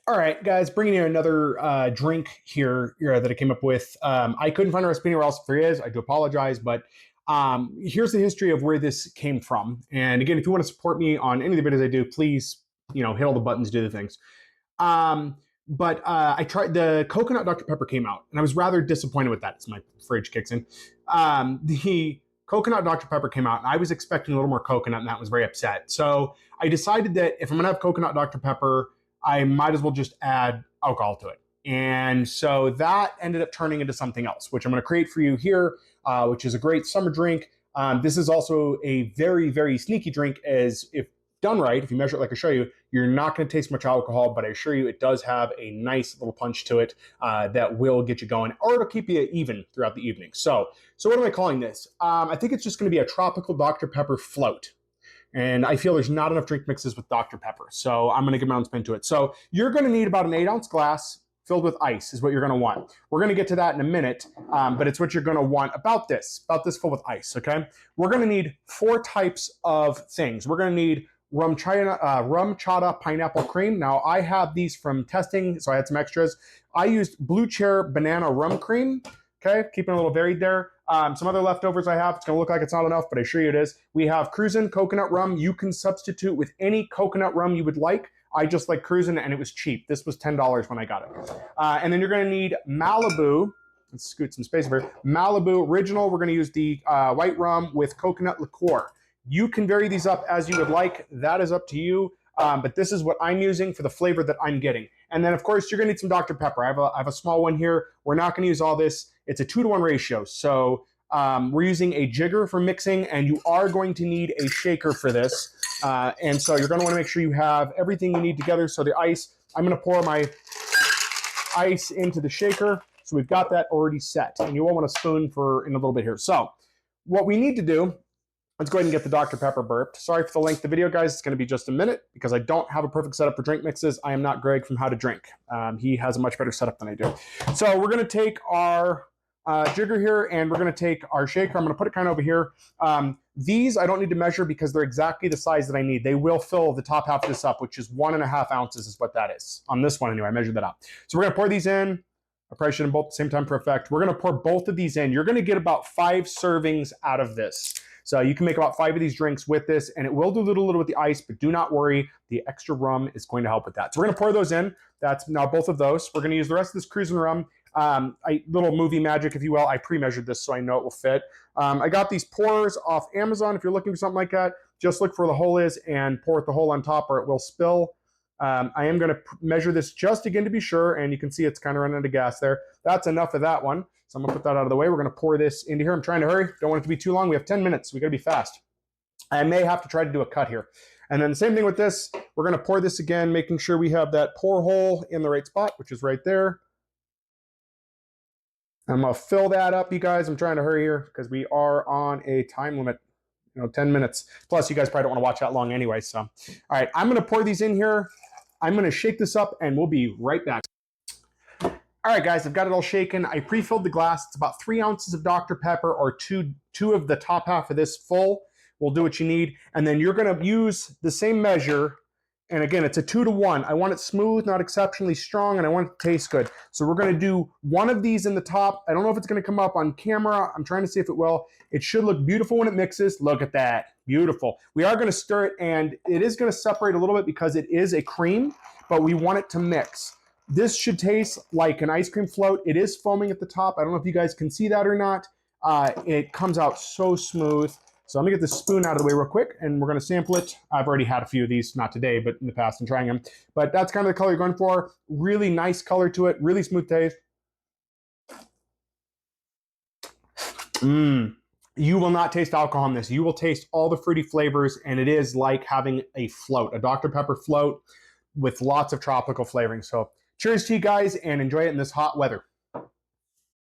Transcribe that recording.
All right, guys, bringing you another drink here that I came up with. I couldn't find a recipe anywhere else. If there is, I do apologize, but here's the history of where this came from. And again, if you want to support me on any of the videos I do, please, hit all the buttons, do the things. But I tried the coconut Dr. Pepper came out, and I was rather disappointed with that as my fridge kicks in. The coconut Dr. Pepper came out, and I was expecting a little more coconut, and that was very upset. So I decided that if I'm gonna have coconut Dr. Pepper, I might as well just add alcohol to it. And so that ended up turning into something else, which I'm going to create for you here, which is a great summer drink. This is also a very, very sneaky drink, as if done right, if you measure it like I show you, you're not going to taste much alcohol, but I assure you it does have a nice little punch to it that will get you going, or it'll keep you even throughout the evening. So what am I calling this? I think it's just going to be a tropical Dr. Pepper float. And I feel there's not enough drink mixes with Dr. Pepper. So I'm going to give my own spin to it. So you're going to need about an 8-ounce glass filled with ice is what you're going to want. We're going to get to that in a minute, but it's what you're going to want about this full with ice, okay? We're going to need 4 types of things. We're going to need rum chata pineapple cream. Now, I have these from testing, so I had some extras. I used Blue Chair banana rum cream. Okay, keeping a little varied there. Some other leftovers I have. It's going to look like it's not enough, but I assure you it is. We have Cruisin' coconut rum. You can substitute with any coconut rum you would like. I just like Cruisin', and it was cheap. This was $10 when I got it. And then you're going to need Malibu. Let's scoot some space over here. Malibu Original. We're going to use the white rum with coconut liqueur. You can vary these up as you would like. That is up to you. But this is what I'm using for the flavor that I'm getting. And then, of course, you're going to need some Dr. Pepper. I have a small one here. We're not going to use all this. It's a 2-to-1 ratio. So we're using a jigger for mixing, and you are going to need a shaker for this. And so you're going to want to make sure you have everything you need together. So the ice, I'm going to pour my ice into the shaker. So we've got that already set. And you will want a spoon for in a little bit here. So what we need to do, let's go ahead and get the Dr. Pepper burped. Sorry for the length of the video, guys. It's going to be just a minute because I don't have a perfect setup for drink mixes. I am not Greg from How to Drink. He has a much better setup than I do. So we're going to take our jigger here, and we're going to take our shaker. I'm going to put it kind of over here. These I don't need to measure because they're exactly the size that I need. They will fill the top half of this up, which is 1.5 ounces is what that is. On this one anyway, I measured that out. So we're going to pour these in. I probably should have both at the same time for effect. We're going to pour both of these in. You're going to get about 5 servings out of this. So you can make about 5 of these drinks with this, and it will dilute a little with the ice, but do not worry. The extra rum is going to help with that. So we're going to pour those in. That's now both of those. We're going to use the rest of this Cruisin' rum. Little movie magic, if you will. I pre-measured this so I know it will fit. I got these pourers off Amazon. If you're looking for something like that, just look for where the hole is and pour it the hole on top or it will spill. I am going to measure this just again to be sure, and you can see it's kind of running out of gas there. That's enough of that one. So I'm going to put that out of the way. We're going to pour this into here. I'm trying to hurry. Don't want it to be too long. We have 10 minutes. We got to be fast. I may have to try to do a cut here. And then the same thing with this. We're going to pour this again, making sure we have that pour hole in the right spot, which is right there. I'm going to fill that up, you guys. I'm trying to hurry here because we are on a time limit. 10 minutes. Plus, you guys probably don't want to watch that long anyway. So, all right, I'm going to pour these in here. I'm going to shake this up, and we'll be right back. All right, guys, I've got it all shaken. I pre-filled the glass. It's about 3 ounces of Dr. Pepper or two of the top half of this full. We'll do what you need. And then you're going to use the same measure. And again, it's a 2-to-1. I want it smooth, not exceptionally strong, and I want it to taste good. So we're going to do one of these in the top. I don't know if it's going to come up on camera. I'm trying to see if it will. It should look beautiful when it mixes. Look at that. Beautiful. We are going to stir it, and it is going to separate a little bit because it is a cream, but we want it to mix. This should taste like an ice cream float. It is foaming at the top. I don't know if you guys can see that or not. It comes out so smooth. So I'm going to get this spoon out of the way real quick, and we're going to sample it. I've already had a few of these, not today, but in the past and trying them. But that's kind of the color you're going for. Really nice color to it. Really smooth taste. You will not taste alcohol in this. You will taste all the fruity flavors, and it is like having a float, a Dr. Pepper float with lots of tropical flavoring. So cheers to you guys, and enjoy it in this hot weather.